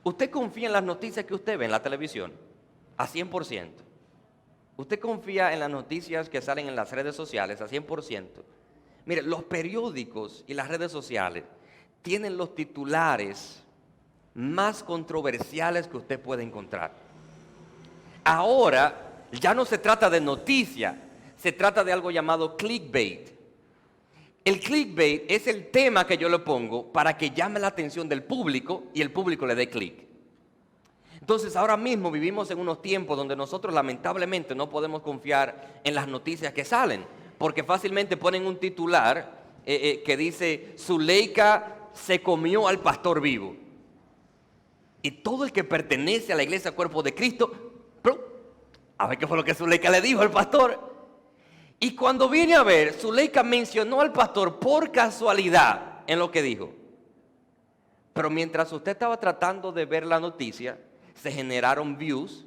¿Usted confía en las noticias que usted ve en la televisión? A 100%. ¿Usted confía en las noticias que salen en las redes sociales? A 100%. Mire, los periódicos y las redes sociales tienen los titulares más controversiales que usted puede encontrar. Ahora ya no se trata de noticia, se trata de algo llamado clickbait. El clickbait es el tema que yo le pongo para que llame la atención del público y el público le dé clic. Entonces ahora mismo vivimos en unos tiempos donde nosotros lamentablemente no podemos confiar en las noticias que salen, porque fácilmente ponen un titular que dice: Zuleika se comió al pastor vivo. Y todo el que pertenece a la iglesia Cuerpo de Cristo, a ver qué fue lo que Zuleika le dijo al pastor. Y cuando viene a ver, Zuleika mencionó al pastor por casualidad en lo que dijo. Pero mientras usted estaba tratando de ver la noticia, se generaron views,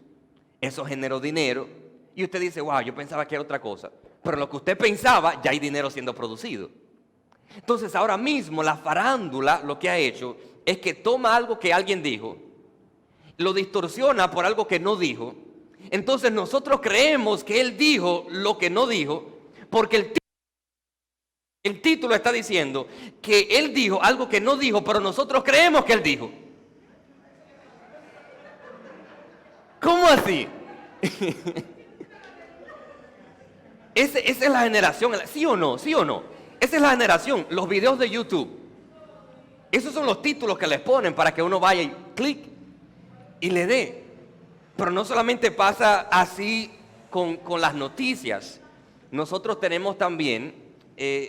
eso generó dinero, y usted dice: wow, yo pensaba que era otra cosa. Pero lo que usted pensaba, ya hay dinero siendo producido. Entonces ahora mismo la farándula lo que ha hecho es que toma algo que alguien dijo, lo distorsiona por algo que no dijo. Entonces nosotros creemos que él dijo lo que no dijo, porque el título está diciendo que él dijo algo que no dijo, pero nosotros creemos que él dijo. ¿Cómo así? Esa es la generación, ¿sí o no? ¿Sí o no? Esa es la generación, los videos de YouTube. Esos son los títulos que les ponen para que uno vaya y clic y le dé. Pero no solamente pasa así con las noticias. Nosotros tenemos también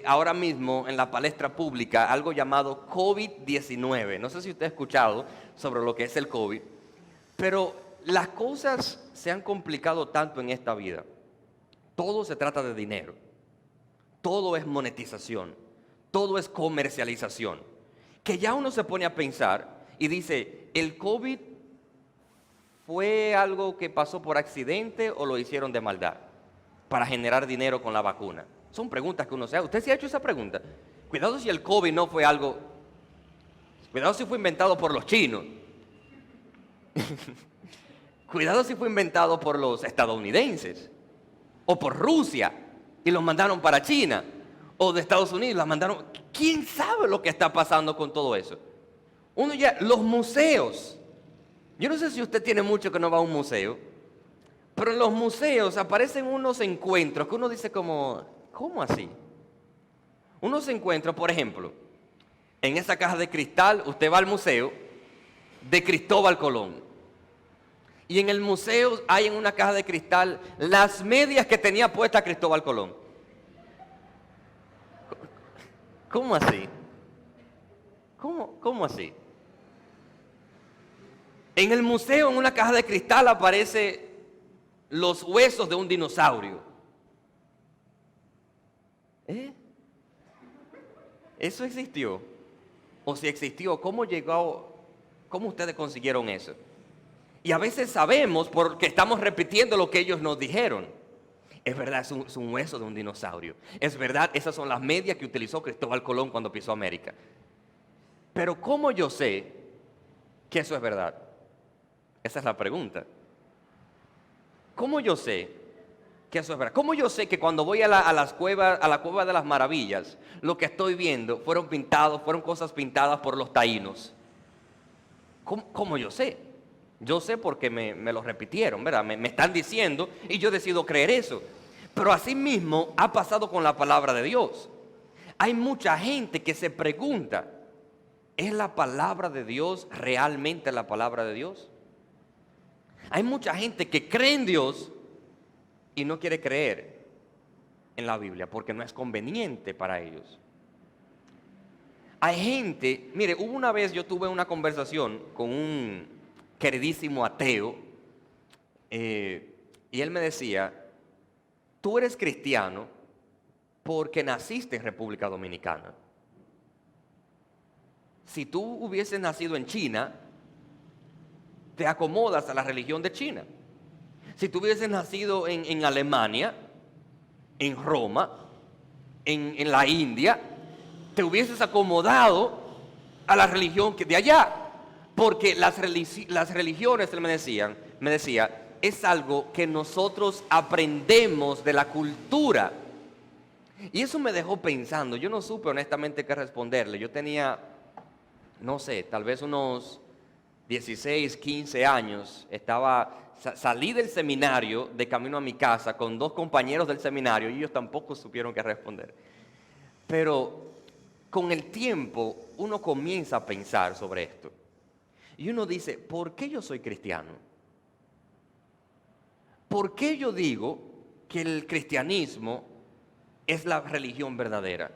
ahora mismo en la palestra pública algo llamado COVID-19. No sé si usted ha escuchado sobre lo que es el COVID, pero las cosas se han complicado tanto en esta vida. Todo se trata de dinero. Todo es monetización. Todo es comercialización. Que ya uno se pone a pensar y dice: ¿el COVID fue algo que pasó por accidente o lo hicieron de maldad para generar dinero con la vacuna? Son preguntas que uno se hace. ¿Usted se ha hecho esa pregunta? Cuidado si el COVID no fue algo... Cuidado si fue inventado por los chinos. Cuidado si fue inventado por los estadounidenses o por Rusia y los mandaron para China, o de Estados Unidos los mandaron. ¿Quién sabe lo que está pasando con todo eso? Los museos. Yo no sé si usted tiene mucho que no va a un museo, pero en los museos aparecen unos encuentros que uno dice como: ¿cómo así? Unos encuentros, por ejemplo, en esa caja de cristal, usted va al museo de Cristóbal Colón. Y en el museo hay en una caja de cristal las medias que tenía puesta Cristóbal Colón. ¿Cómo así? ¿Cómo así? En el museo, en una caja de cristal, aparecen los huesos de un dinosaurio. ¿Eso existió? O si existió, ¿cómo llegó? ¿Cómo ustedes consiguieron eso? Y a veces sabemos porque estamos repitiendo lo que ellos nos dijeron. Es verdad, es un hueso de un dinosaurio. Es verdad, esas son las medias que utilizó Cristóbal Colón cuando pisó América. Pero ¿cómo yo sé que eso es verdad? Esa es la pregunta. ¿Cómo yo sé que eso es verdad? ¿Cómo yo sé que cuando voy a la cueva de las maravillas, lo que estoy viendo fueron cosas pintadas por los taínos? ¿Cómo yo sé? Yo sé porque me lo repitieron, ¿verdad? Me están diciendo y yo decido creer eso. Pero así mismo ha pasado con la palabra de Dios. Hay mucha gente que se pregunta: ¿es la palabra de Dios realmente la palabra de Dios? Hay mucha gente que cree en Dios y no quiere creer en la Biblia porque no es conveniente para ellos. Hay gente, mire, hubo una vez yo tuve una conversación con un queridísimo ateo y él me decía: tú eres cristiano porque naciste en República Dominicana. Si tú hubieses nacido en China, te acomodas a la religión de China. Si tú hubieses nacido en Alemania, en Roma, en la India, te hubieses acomodado a la religión de allá. Porque las religiones, él me decía, es algo que nosotros aprendemos de la cultura. Y eso me dejó pensando. Yo no supe honestamente qué responderle. Yo tenía, no sé, tal vez unos 16, 15 años. Salí del seminario de camino a mi casa con 2 compañeros del seminario y ellos tampoco supieron qué responder. Pero con el tiempo uno comienza a pensar sobre esto. Y uno dice, ¿por qué yo soy cristiano? ¿Por qué yo digo que el cristianismo es la religión verdadera?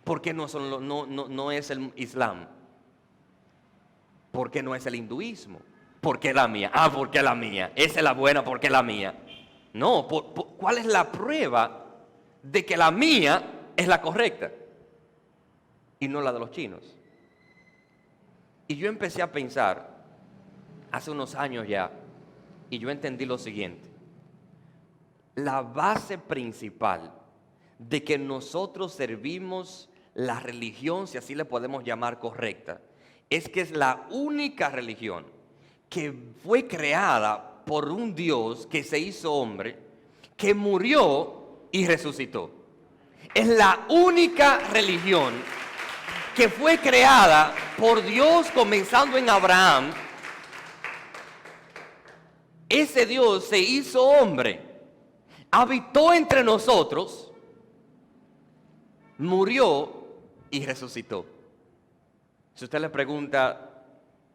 ¿Por qué no es el Islam? ¿Por qué no es el hinduismo? ¿Por qué la mía? ¿Por qué la mía? Esa es la buena, ¿por qué la mía? No, ¿cuál es la prueba de que la mía es la correcta y no la de los chinos? Y yo empecé a pensar, hace unos años ya, y yo entendí lo siguiente. La base principal de que nosotros servimos la religión, si así le podemos llamar correcta, es que es la única religión que fue creada por un Dios que se hizo hombre, que murió y resucitó. Es la única religión que fue creada por Dios comenzando en Abraham. Ese Dios se hizo hombre, habitó entre nosotros, murió y resucitó. Si usted le pregunta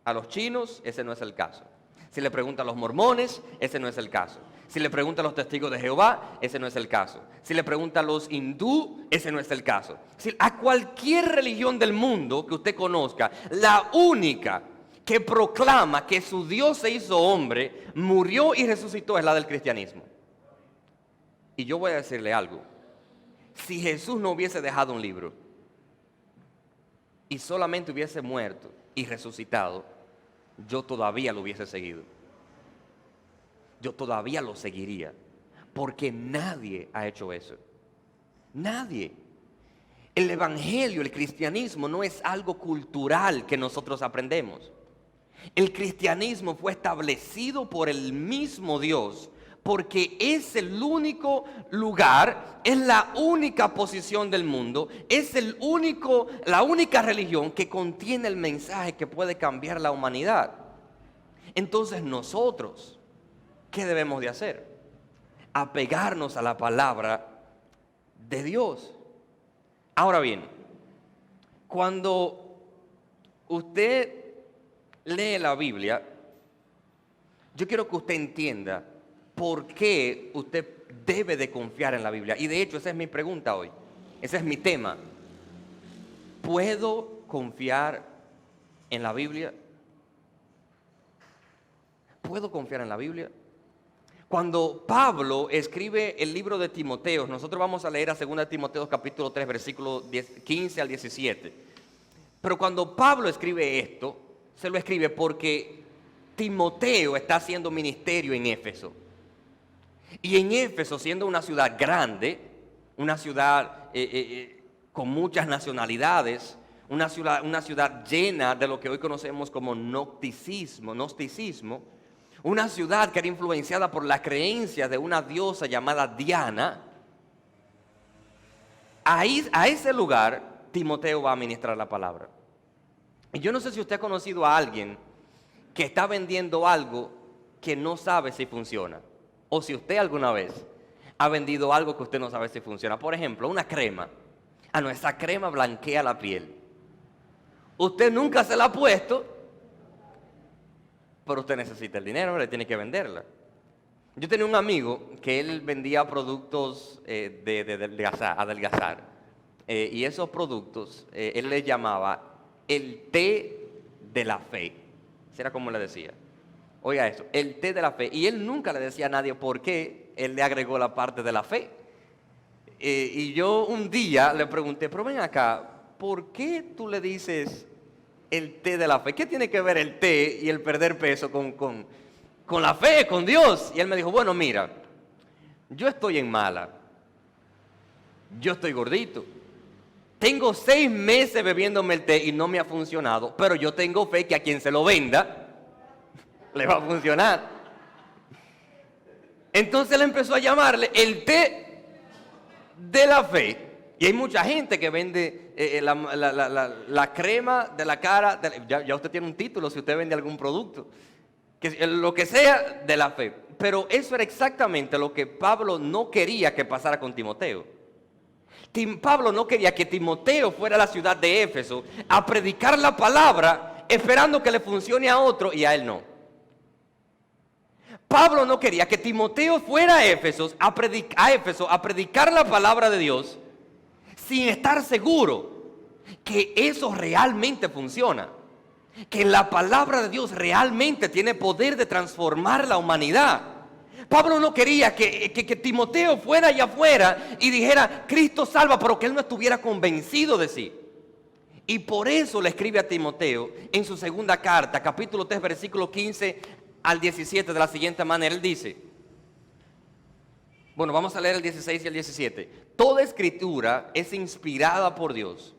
a los chinos, ese no es el caso. Si le pregunta a los mormones, ese no es el caso. Si le pregunta a los testigos de Jehová, ese no es el caso. Si le pregunta a los hindú, ese no es el caso. Si a cualquier religión del mundo que usted conozca, la única que proclama que su Dios se hizo hombre, murió y resucitó es la del cristianismo. Y yo voy a decirle algo. Si Jesús no hubiese dejado un libro y solamente hubiese muerto y resucitado, yo todavía lo hubiese seguido. Yo todavía lo seguiría, porque nadie ha hecho eso. Nadie. El evangelio, el cristianismo no es algo cultural que nosotros aprendemos. El cristianismo fue establecido por el mismo Dios, porque es el único lugar, es la única posición del mundo, es la única religión que contiene el mensaje que puede cambiar la humanidad. Entonces nosotros, ¿qué debemos de hacer? Apegarnos a la palabra de Dios. Ahora bien, cuando usted lee la Biblia, yo quiero que usted entienda por qué usted debe de confiar en la Biblia. Y de hecho, esa es mi pregunta hoy. Ese es mi tema. ¿Puedo confiar en la Biblia? ¿Puedo confiar en la Biblia? Cuando Pablo escribe el libro de Timoteo, nosotros vamos a leer a 2 Timoteo capítulo 3, versículo 15 al 17. Pero cuando Pablo escribe esto, se lo escribe porque Timoteo está haciendo ministerio en Éfeso. Y en Éfeso, siendo una ciudad grande, una ciudad con muchas nacionalidades, una ciudad llena de lo que hoy conocemos como gnosticismo, una ciudad que era influenciada por la creencia de una diosa llamada Diana. A ese lugar Timoteo va a ministrar la palabra. Y yo no sé si usted ha conocido a alguien que está vendiendo algo que no sabe si funciona. O si usted alguna vez ha vendido algo que usted no sabe si funciona. Por ejemplo, una crema. Esa crema blanquea la piel. Usted nunca se la ha puesto, pero usted necesita el dinero, le tiene que venderla. Yo tenía un amigo que él vendía productos de adelgazar. Y esos productos, él les llamaba el té de la fe. Ese era como le decía. Oiga eso, el té de la fe. Y él nunca le decía a nadie por qué él le agregó la parte de la fe. Y yo un día le pregunté, pero ven acá, ¿por qué tú le dices el té de la fe? ¿Qué tiene que ver el té y el perder peso con la fe, con Dios? Y él me dijo, bueno, mira, yo estoy en mala, yo estoy gordito, Tengo 6 meses bebiéndome el té y no me ha funcionado, pero yo tengo fe que a quien se lo venda, le va a funcionar. Entonces él empezó a llamarle el té de la fe. Y hay mucha gente que vende la crema de la cara. Ya usted tiene un título si usted vende algún producto. Lo que sea de la fe. Pero eso era exactamente lo que Pablo no quería que pasara con Timoteo. Pablo no quería que Timoteo fuera a la ciudad de Éfeso a predicar la palabra esperando que le funcione a otro y a él no. Pablo no quería que Timoteo fuera a Éfeso a predicar la palabra de Dios sin estar seguro que eso realmente funciona, que la palabra de Dios realmente tiene poder de transformar la humanidad. Pablo no quería que Timoteo fuera allá afuera y dijera, Cristo salva, pero que él no estuviera convencido de sí. Y por eso le escribe a Timoteo en su segunda carta, capítulo 3, versículo 15 al 17, de la siguiente manera. Él dice, bueno, vamos a leer el 16 y el 17. Toda escritura es inspirada por Dios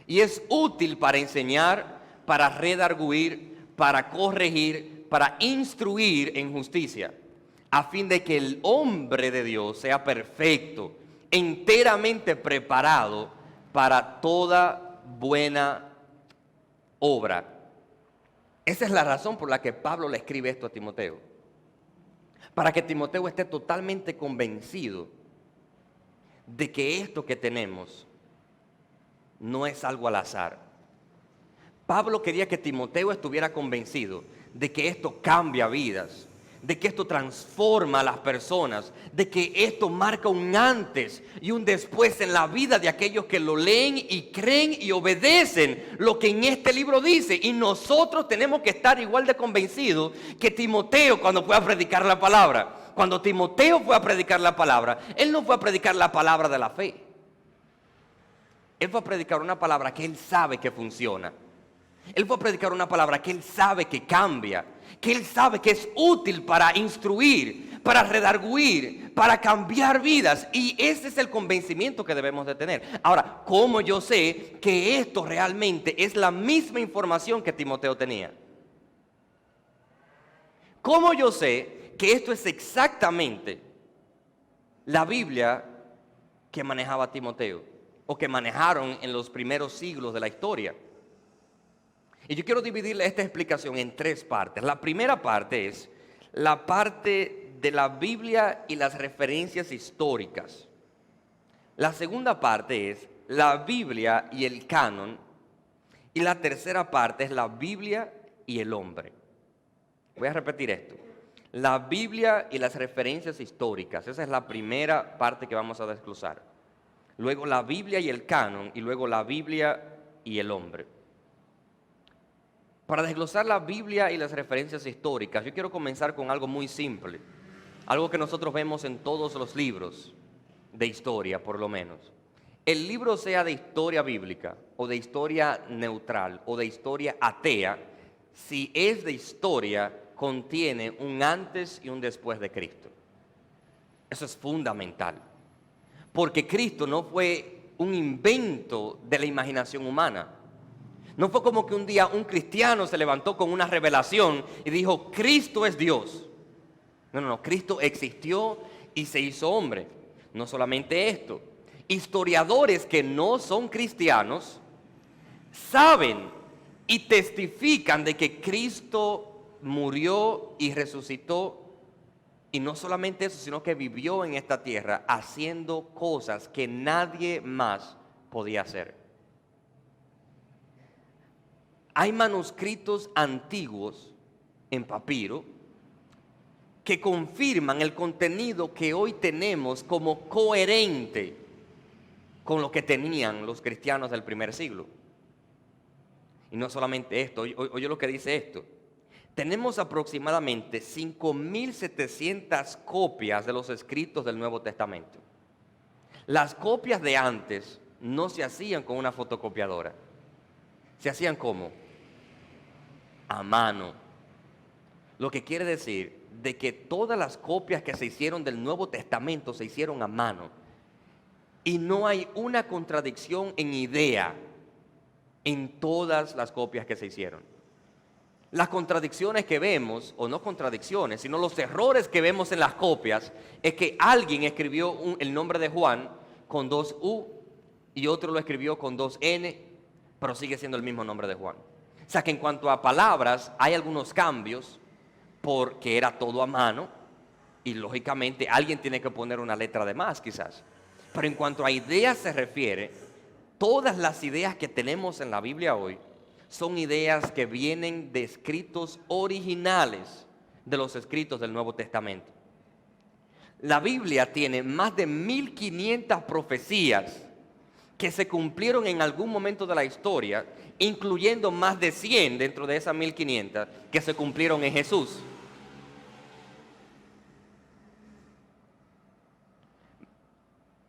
y es útil para enseñar, para redarguir, para corregir, para instruir en justicia, a fin de que el hombre de Dios sea perfecto, enteramente preparado para toda buena obra. Esa es la razón por la que Pablo le escribe esto a Timoteo. Para que Timoteo esté totalmente convencido de que esto que tenemos no es algo al azar. Pablo quería que Timoteo estuviera convencido de que esto cambia vidas, de que esto transforma a las personas, de que esto marca un antes y un después en la vida de aquellos que lo leen y creen y obedecen lo que en este libro dice. Y nosotros tenemos que estar igual de convencidos que Timoteo cuando fue a predicar la palabra. Cuando Timoteo fue a predicar la palabra, él no fue a predicar la palabra de la fe. Él fue a predicar una palabra que él sabe que funciona. Él fue a predicar una palabra que él sabe que cambia, que él sabe que es útil para instruir, para redarguir, para cambiar vidas. Y ese es el convencimiento que debemos de tener. Ahora, ¿cómo yo sé que esto realmente es la misma información que Timoteo tenía? ¿Cómo yo sé que esto es exactamente la Biblia que manejaba Timoteo o que manejaron en los primeros siglos de la historia? Y yo quiero dividirle esta explicación en 3 partes. La primera parte es la parte de la Biblia y las referencias históricas. La segunda parte es la Biblia y el canon. Y la tercera parte es la Biblia y el hombre. Voy a repetir esto. La Biblia y las referencias históricas. Esa es la primera parte que vamos a desglosar. Luego la Biblia y el canon. Y luego la Biblia y el hombre. Para desglosar la Biblia y las referencias históricas, yo quiero comenzar con algo muy simple. Algo que nosotros vemos en todos los libros de historia, por lo menos. El libro sea de historia bíblica, o de historia neutral, o de historia atea, si es de historia, contiene un antes y un después de Cristo. Eso es fundamental. Porque Cristo no fue un invento de la imaginación humana. No fue como que un día un cristiano se levantó con una revelación y dijo, Cristo es Dios. No, Cristo existió y se hizo hombre. No solamente esto, historiadores que no son cristianos saben y testifican de que Cristo murió y resucitó. Y no solamente eso, sino que vivió en esta tierra haciendo cosas que nadie más podía hacer. Hay manuscritos antiguos en papiro que confirman el contenido que hoy tenemos como coherente con lo que tenían los cristianos del primer siglo. Y no solamente esto, oye lo que dice esto. Tenemos aproximadamente 5.700 copias de los escritos del Nuevo Testamento. Las copias de antes no se hacían con una fotocopiadora. Se hacían ¿cómo? A mano. Lo que quiere decir de que todas las copias que se hicieron del Nuevo Testamento se hicieron a mano. Y no hay una contradicción en idea en todas las copias que se hicieron. Las contradicciones que vemos, o no contradicciones, sino los errores que vemos en las copias, es que alguien escribió el nombre de Juan con 2 U y otro lo escribió con 2 N, pero sigue siendo el mismo nombre de Juan. O sea que en cuanto a palabras hay algunos cambios porque era todo a mano y lógicamente alguien tiene que poner una letra de más quizás. Pero en cuanto a ideas se refiere, todas las ideas que tenemos en la Biblia hoy son ideas que vienen de escritos originales de los escritos del Nuevo Testamento. La Biblia tiene más de 1500 profecías que se cumplieron en algún momento de la historia, incluyendo más de 100 dentro de esas 1500 que se cumplieron en Jesús.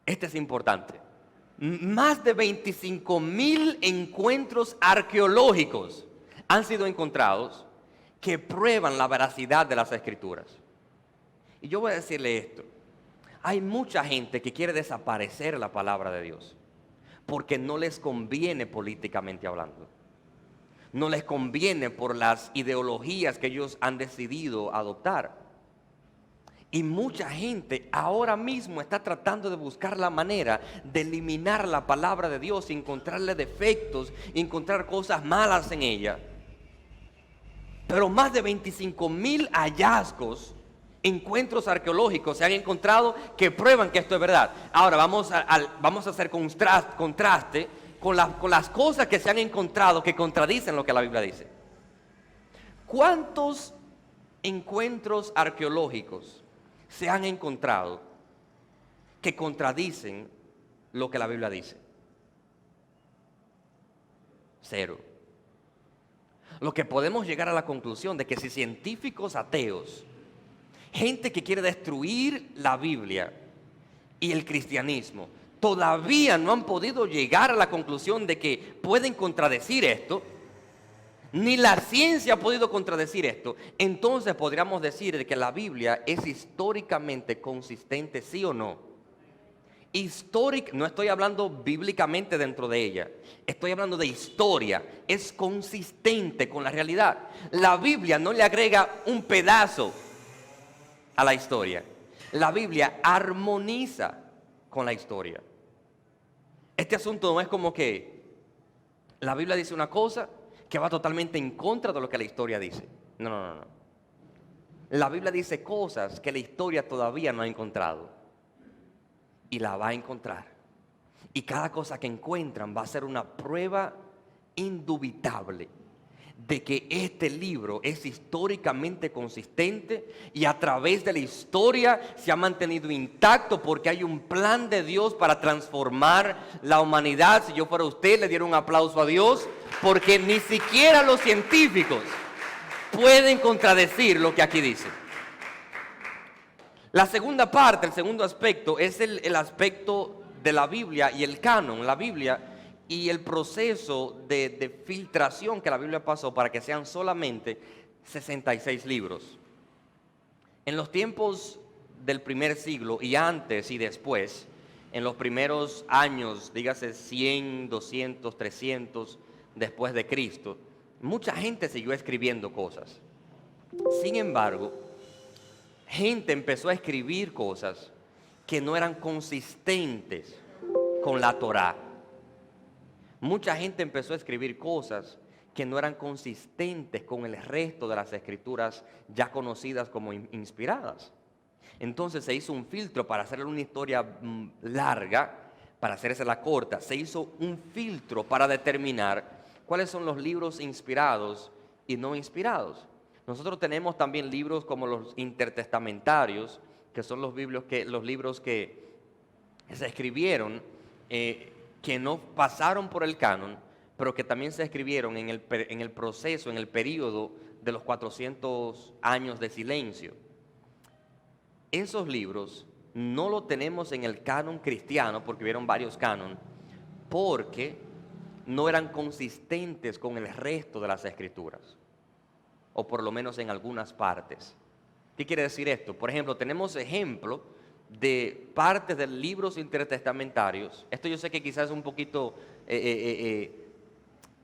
Este es importante. Más de 25,000 encuentros arqueológicos han sido encontrados que prueban la veracidad de las Escrituras. Y yo voy a decirle esto. Hay mucha gente que quiere desaparecer la palabra de Dios porque no les conviene políticamente hablando. No les conviene por las ideologías que ellos han decidido adoptar. Y mucha gente ahora mismo está tratando de buscar la manera de eliminar la palabra de Dios, encontrarle defectos, encontrar cosas malas en ella. Pero más de 25,000 hallazgos, encuentros arqueológicos se han encontrado que prueban que esto es verdad. Ahora vamos a hacer contraste con las cosas que se han encontrado que contradicen lo que la Biblia dice. ¿Cuántos encuentros arqueológicos se han encontrado que contradicen lo que la Biblia dice? 0. Lo que podemos llegar a la conclusión de que si científicos ateos, gente que quiere destruir la Biblia y el cristianismo, todavía no han podido llegar a la conclusión de que pueden contradecir esto, ni la ciencia ha podido contradecir esto, entonces podríamos decir que la Biblia es históricamente consistente, ¿sí o no? No estoy hablando bíblicamente dentro de ella, estoy hablando de historia, es consistente con la realidad. La Biblia no le agrega un pedazo a la historia, la Biblia armoniza con la historia. Este asunto no es como que la Biblia dice una cosa que va totalmente en contra de lo que la historia dice. No. La Biblia dice cosas que la historia todavía no ha encontrado. Y la va a encontrar. Y cada cosa que encuentran va a ser una prueba indubitable de que este libro es históricamente consistente y a través de la historia se ha mantenido intacto porque hay un plan de Dios para transformar la humanidad. Si yo fuera usted, le diera un aplauso a Dios, porque ni siquiera los científicos pueden contradecir lo que aquí dice. La segunda parte, el segundo aspecto, es el aspecto de la Biblia y el canon, la Biblia y el proceso de filtración que la Biblia pasó para que sean solamente 66 libros. En los tiempos del primer siglo y antes y después, en los primeros años, dígase 100, 200, 300 después de Cristo, mucha gente siguió escribiendo cosas. Sin embargo, gente empezó a escribir cosas que no eran consistentes con la Torá. Mucha gente empezó a escribir cosas que no eran consistentes con el resto de las escrituras ya conocidas como inspiradas. Entonces se hizo un filtro para hacerle una historia larga, para hacérsela corta. Se hizo un filtro para determinar cuáles son los libros inspirados y no inspirados. Nosotros tenemos también libros como los intertestamentarios, que son los libros que se escribieron, que no pasaron por el canon, pero que también se escribieron en el proceso, en el periodo de los 400 años de silencio. Esos libros no los tenemos en el canon cristiano, porque hubieron varios canon, porque no eran consistentes con el resto de las escrituras, o por lo menos en algunas partes. ¿Qué quiere decir esto? Por ejemplo, tenemos ejemplo de partes de libros intertestamentarios. Esto yo sé que quizás es un poquito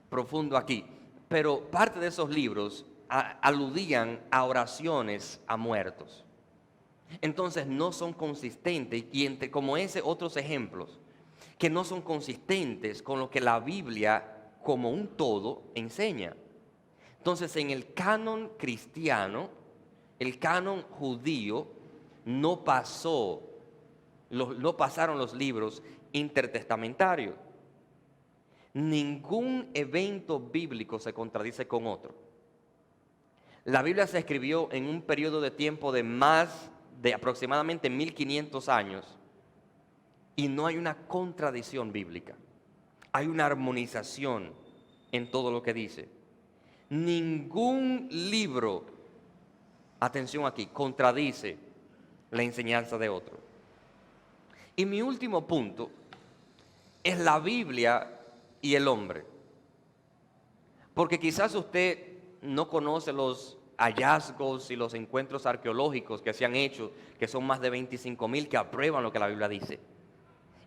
profundo aquí, pero parte de esos libros aludían a oraciones a muertos. Entonces no son consistentes, y como ese otros ejemplos que no son consistentes con lo que la Biblia como un todo enseña. Entonces en el canon cristiano, el canon judío, no pasaron los libros intertestamentarios. Ningún evento bíblico se contradice con otro. La Biblia se escribió en un periodo de tiempo de aproximadamente 1500 años, y no hay una contradicción bíblica. Hay una armonización en todo lo que dice. Ningún libro, atención aquí, contradice la enseñanza de otro. Y mi último punto es la Biblia y el hombre. Porque quizás usted no conoce los hallazgos y los encuentros arqueológicos que se han hecho, que son más de 25,000 que aprueban lo que la Biblia dice.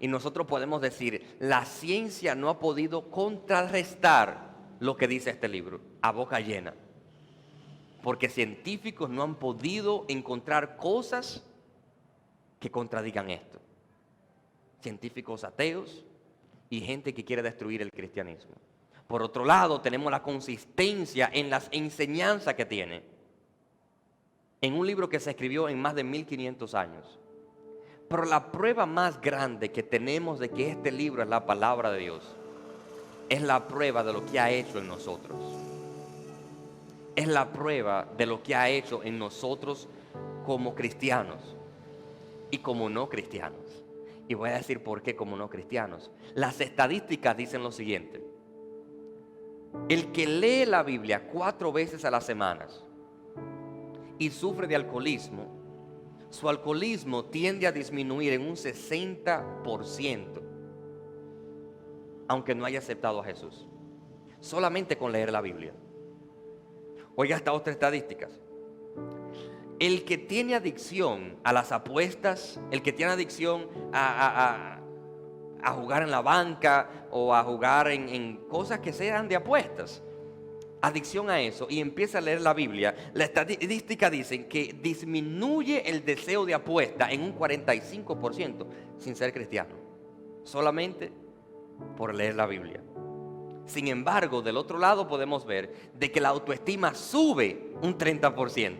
Y nosotros podemos decir, la ciencia no ha podido contrarrestar lo que dice este libro, a boca llena. Porque científicos no han podido encontrar cosas que contradigan esto. Científicos ateos y gente que quiere destruir el cristianismo. Por otro lado, tenemos la consistencia en las enseñanzas que tiene. En un libro que se escribió en más de 1500 años. Pero la prueba más grande que tenemos de que este libro es la palabra de Dios es la prueba de lo que ha hecho en nosotros. Es la prueba de lo que ha hecho en nosotros como cristianos y como no cristianos. Y voy a decir por qué como no cristianos. Las estadísticas dicen lo siguiente. El que lee la Biblia 4 veces a la semana y sufre de alcoholismo, su alcoholismo tiende a disminuir en un 60%, aunque no haya aceptado a Jesús, solamente con leer la Biblia. Oiga esta otra estadística. El que tiene adicción a las apuestas, el que tiene adicción a jugar en la banca o a jugar en cosas que sean de apuestas, adicción a eso, y empieza a leer la Biblia, la estadística dice que disminuye el deseo de apuesta en un 45% sin ser cristiano, solamente por leer la Biblia. Sin embargo, del otro lado podemos ver de que la autoestima sube un 30%.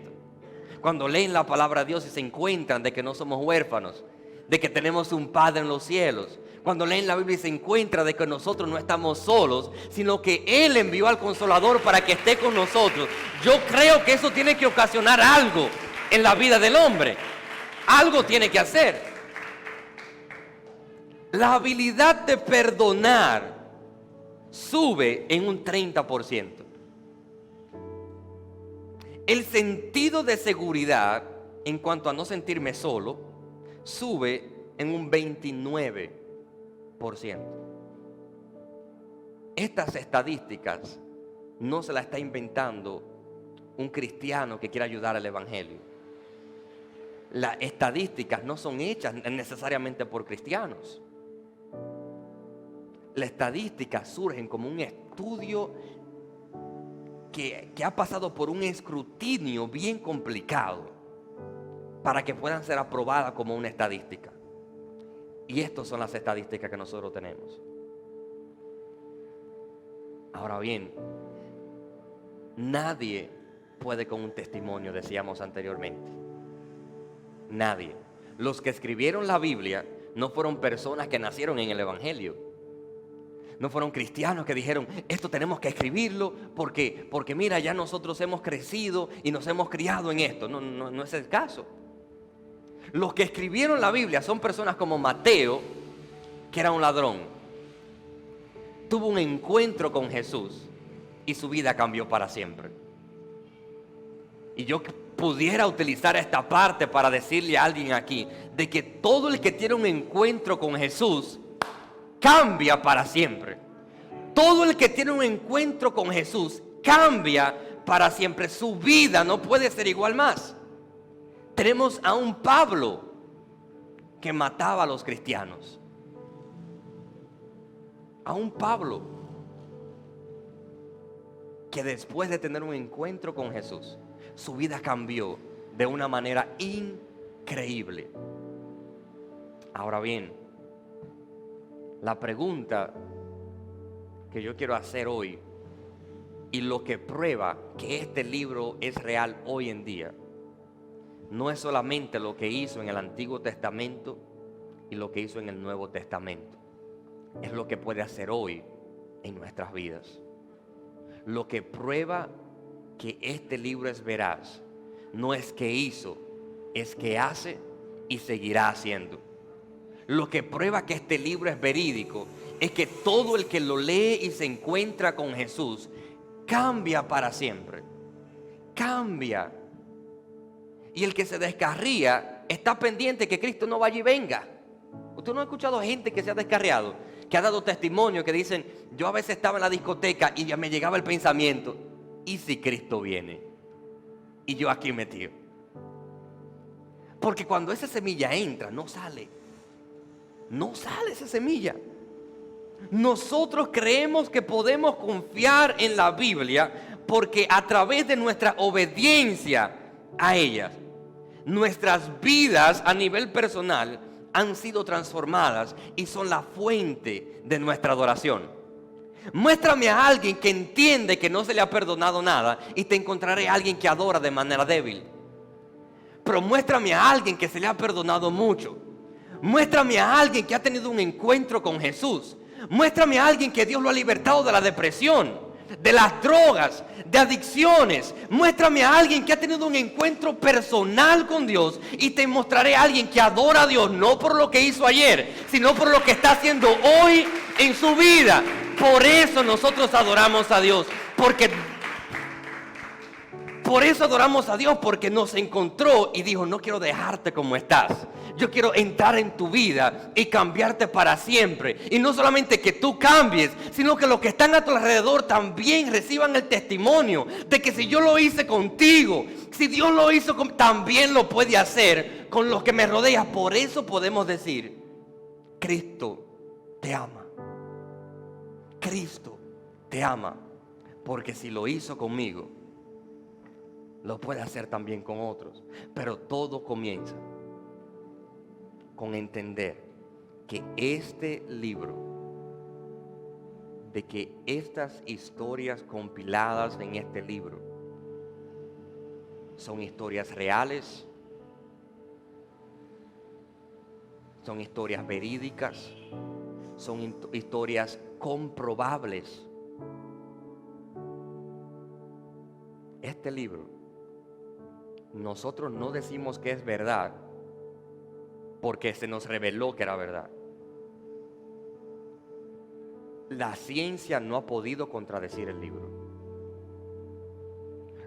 Cuando leen la palabra de Dios y se encuentran de que no somos huérfanos, de que tenemos un Padre en los cielos. Cuando leen la Biblia y se encuentra de que nosotros no estamos solos, sino que Él envió al Consolador para que esté con nosotros. Yo creo que eso tiene que ocasionar algo en la vida del hombre. Algo tiene que hacer. La habilidad de perdonar sube en un 30%. El sentido de seguridad en cuanto a no sentirme solo sube en un 29%. Estas estadísticas no se las está inventando un cristiano que quiera ayudar al evangelio. Las estadísticas no son hechas necesariamente por cristianos. Las estadísticas surgen como un estudio que ha pasado por un escrutinio bien complicado para que puedan ser aprobadas como una estadística. Y estas son las estadísticas que nosotros tenemos. Ahora bien, nadie puede con un testimonio, decíamos anteriormente. Nadie. Los que escribieron la Biblia no fueron personas que nacieron en el evangelio. No fueron cristianos que dijeron, esto tenemos que escribirlo porque mira, ya nosotros hemos crecido y nos hemos criado en esto. No es el caso. Los que escribieron la Biblia son personas como Mateo, que era un ladrón. Tuvo un encuentro con Jesús y su vida cambió para siempre. Y yo pudiera utilizar esta parte para decirle a alguien aquí de que todo el que tiene un encuentro con Jesús cambia para siempre. Todo el que tiene un encuentro con Jesús cambia para siempre. Su vida no puede ser igual más. Tenemos a un Pablo que mataba a los cristianos. Aún Pablo, que después de tener un encuentro con Jesús, su vida cambió de una manera increíble. Ahora bien, la pregunta que yo quiero hacer hoy, y lo que prueba que este libro es real hoy en día, no es solamente lo que hizo en el Antiguo Testamento y lo que hizo en el Nuevo Testamento. Es lo que puede hacer hoy en nuestras vidas. Lo que prueba que este libro es veraz no es que hizo, es que hace y seguirá haciendo. Lo que prueba que este libro es verídico es que todo el que lo lee y se encuentra con Jesús cambia para siempre. Cambia. Y el que se descarría está pendiente que Cristo no vaya y venga. ¿Usted no ha escuchado gente que se ha descarriado, que ha dado testimonio, que dicen: yo a veces estaba en la discoteca y ya me llegaba el pensamiento, ¿y si Cristo viene? Y yo aquí metido. Porque cuando esa semilla entra, no sale. No sale esa semilla. Nosotros creemos que podemos confiar en la Biblia porque a través de nuestra obediencia a ella, nuestras vidas a nivel personal han sido transformadas y son la fuente de nuestra adoración. Muéstrame a alguien que entiende que no se le ha perdonado nada y te encontraré a alguien que adora de manera débil. Pero muéstrame a alguien que se le ha perdonado mucho. Muéstrame a alguien que ha tenido un encuentro con Jesús. Muéstrame a alguien que Dios lo ha libertado de la depresión, de las drogas, de adicciones. Muéstrame a alguien que ha tenido un encuentro personal con Dios y te mostraré a alguien que adora a Dios no por lo que hizo ayer, sino por lo que está haciendo hoy en su vida. Por eso nosotros adoramos a Dios, por eso adoramos a Dios, porque nos encontró y dijo: no quiero dejarte como estás. Yo quiero entrar en tu vida y cambiarte para siempre. Y no solamente que tú cambies, sino que los que están a tu alrededor también reciban el testimonio de que si yo lo hice contigo, si Dios lo hizo también lo puede hacer con los que me rodean. Por eso podemos decir: Cristo te ama. Cristo te ama. Porque si lo hizo conmigo, lo puede hacer también con otros. Pero todo comienza con entender que este libro, de que estas historias compiladas en este libro son historias reales, son historias verídicas, son historias comprobables. Este libro, nosotros no decimos que es verdad porque se nos reveló que era verdad. La ciencia no ha podido contradecir el libro.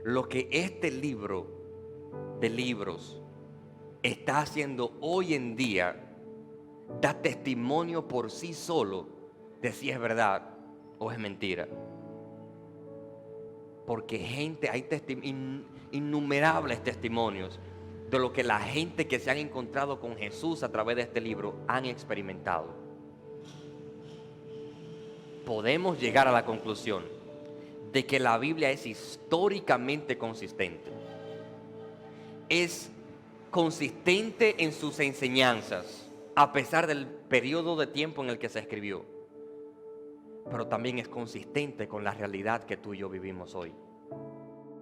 Lo que este libro de libros está haciendo hoy en día da testimonio por sí solo de si es verdad o es mentira. Porque hay innumerables testimonios de lo que la gente que se han encontrado con Jesús a través de este libro han experimentado. Podemos llegar a la conclusión de que la Biblia es históricamente consistente. Es consistente en sus enseñanzas, a pesar del periodo de tiempo en el que se escribió. Pero también es consistente con la realidad que tú y yo vivimos hoy.